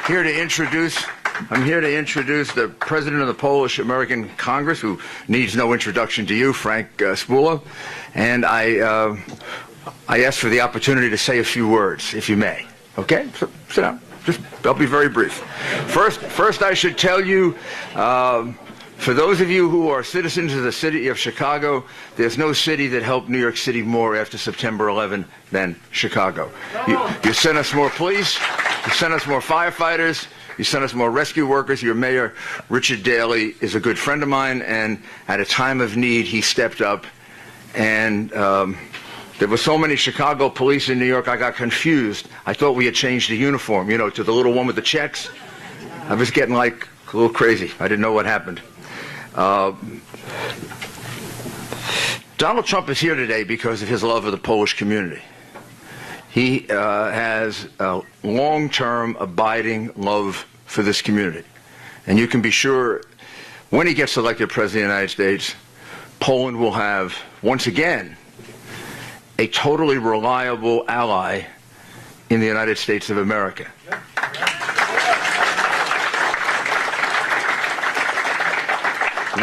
here to introduce the president of the Polish American Congress, who needs no introduction to you, Frank Spula. And I ask for the opportunity to say a few words, if you may. Okay? So, sit down. I'll be very brief. First, I should tell you, for those of you who are citizens of the city of Chicago, there's no city that helped New York City more after September 11 than Chicago. You sent us more police, you sent us more firefighters, you sent us more rescue workers. Your mayor, Richard Daley, is a good friend of mine, and at a time of need, he stepped up. And there were so many Chicago police in New York, I got confused. I thought we had changed the uniform, you know, to the little one with the checks. I was getting like a little crazy. I didn't know what happened. Donald Trump is here today because of his love of the Polish community. He has a long-term, abiding love for this community. And you can be sure when he gets elected President of the United States, Poland will have, once again, a totally reliable ally in the United States of America.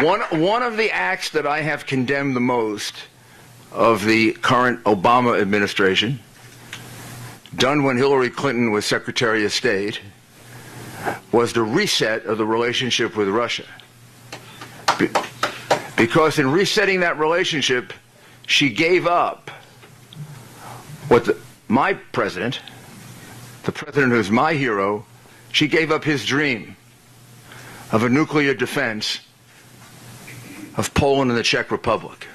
One of the acts that I have condemned the most of the current Obama administration, done when Hillary Clinton was Secretary of State, was the reset of the relationship with Russia. Because in resetting that relationship, she gave up what my president, the president who's my hero, she gave up his dream of a nuclear defense of Poland and the Czech Republic.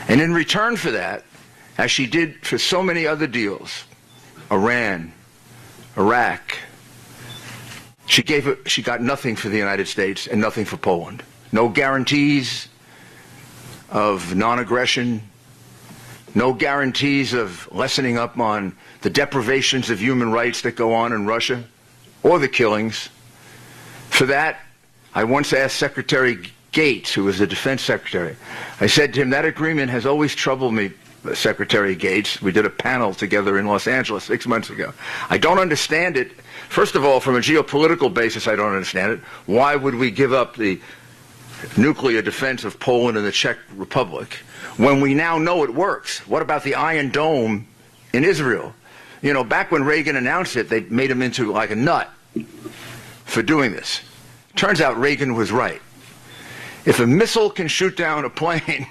And in return for that, as she did for so many other deals, Iran, Iraq, she got nothing for the United States and nothing for Poland. No guarantees of non-aggression, no guarantees of lessening up on the deprivations of human rights that go on in Russia, or the killings. For that, I once asked Secretary Gates, who was the defense secretary, I said to him, that agreement has always troubled me, Secretary Gates. We did a panel together in Los Angeles 6 months ago. I don't understand it. First of all, from a geopolitical basis, I don't understand it. Why would we give up the nuclear defense of Poland and the Czech Republic when we now know it works? What about the Iron Dome in Israel? You know, back when Reagan announced it, they made him into like a nut for doing this. Turns out Reagan was right. If a missile can shoot down a plane,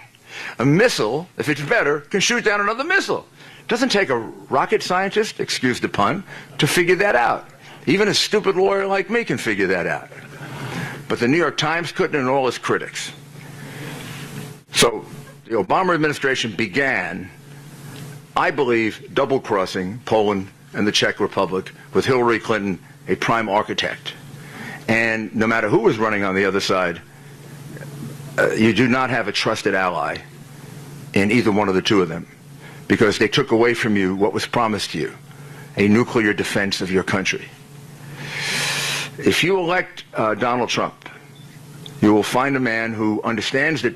a missile, if it's better, can shoot down another missile. It doesn't take a rocket scientist, excuse the pun, to figure that out. Even a stupid lawyer like me can figure that out. But the New York Times couldn't, and all its critics. So the Obama administration began, I believe, double-crossing Poland and the Czech Republic with Hillary Clinton, a prime architect. And no matter who was running on the other side, you do not have a trusted ally in either one of the two of them, because they took away from you what was promised to you, a nuclear defense of your country. If you elect Donald Trump, you will find a man who understands that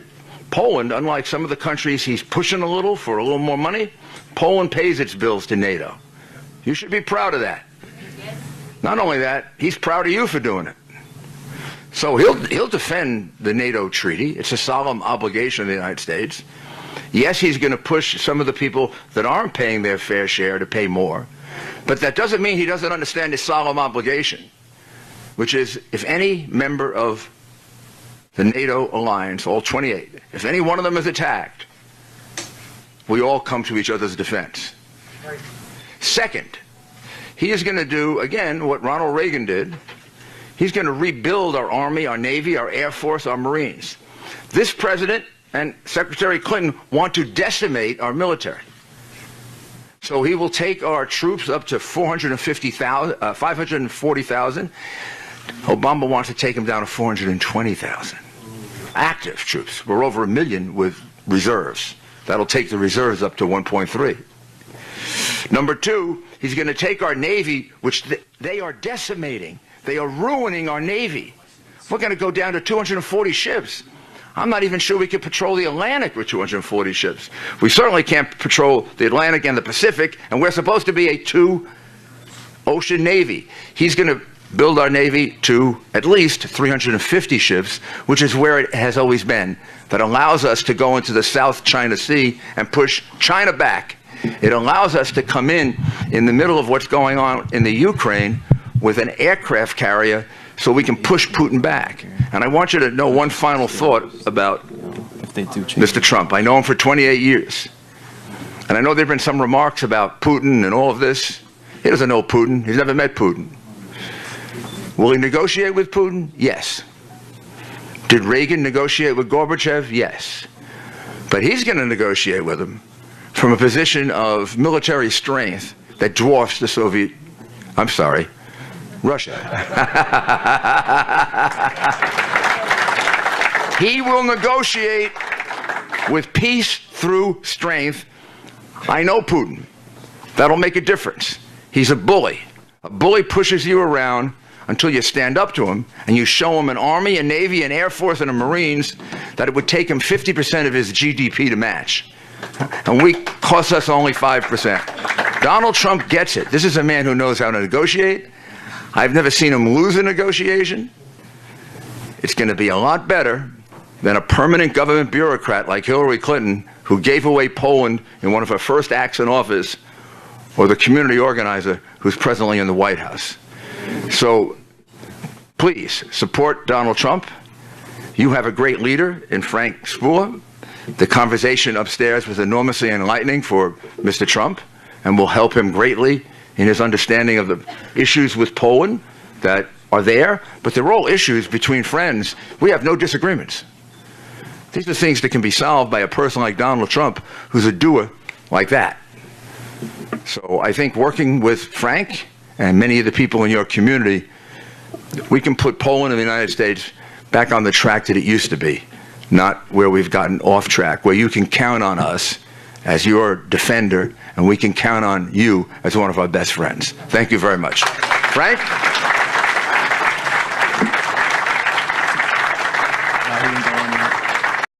Poland, unlike some of the countries he's pushing a little for a little more money, Poland pays its bills to NATO. You should be proud of that. Not only that, he's proud of you for doing it. So he'll defend the NATO treaty. It's a solemn obligation of the United States. Yes, he's going to push some of the people that aren't paying their fair share to pay more. But that doesn't mean he doesn't understand his solemn obligation, which is if any member of the NATO alliance, all 28, if any one of them is attacked, we all come to each other's defense. Right. Second, he is going to do, again, what Ronald Reagan did. He's going to rebuild our Army, our Navy, our Air Force, our Marines. This president and Secretary Clinton want to decimate our military. So he will take our troops up to 540,000. Obama wants to take them down to 420,000. Active troops. We're over 1 million with reserves. That'll take the reserves up to 1.3. Number two, he's going to take our Navy, which they are decimating. They are ruining our Navy. We're going to go down to 240 ships. I'm not even sure we could patrol the Atlantic with 240 ships. We certainly can't patrol the Atlantic and the Pacific, and we're supposed to be a 2 Ocean Navy. He's going to build our Navy to at least 350 ships, which is where it has always been. That allows us to go into the South China Sea and push China back. It allows us to come in the middle of what's going on in the Ukraine with an aircraft carrier so we can push Putin back. And I want you to know one final thought about Mr. Trump. I know him for 28 years. And I know there have been some remarks about Putin and all of this. He doesn't know Putin. He's never met Putin. Will he negotiate with Putin? Yes. Did Reagan negotiate with Gorbachev? Yes. But he's going to negotiate with him from a position of military strength that dwarfs the Russia. He will negotiate with peace through strength. I know Putin. That'll make a difference. He's a bully. A bully pushes you around until you stand up to him and you show him an Army, a Navy, an Air Force, and a Marines that it would take him 50% of his GDP to match. And we cost us only 5%. Donald Trump gets it. This is a man who knows how to negotiate. I've never seen him lose a negotiation. It's going to be a lot better than a permanent government bureaucrat like Hillary Clinton, who gave away Poland in one of her first acts in office, or the community organizer who's presently in the White House. So please support Donald Trump. You have a great leader in Frank Spula. The conversation upstairs was enormously enlightening for Mr. Trump and will help him greatly in his understanding of the issues with Poland that are there, but they're all issues between friends. We have no disagreements. These are things that can be solved by a person like Donald Trump, who's a doer like that. So I think working with Frank and many of the people in your community, we can put Poland and the United States back on the track that it used to be, not where we've gotten off track, where you can count on us as your defender, and we can count on you as one of our best friends. Thank you very much. Frank?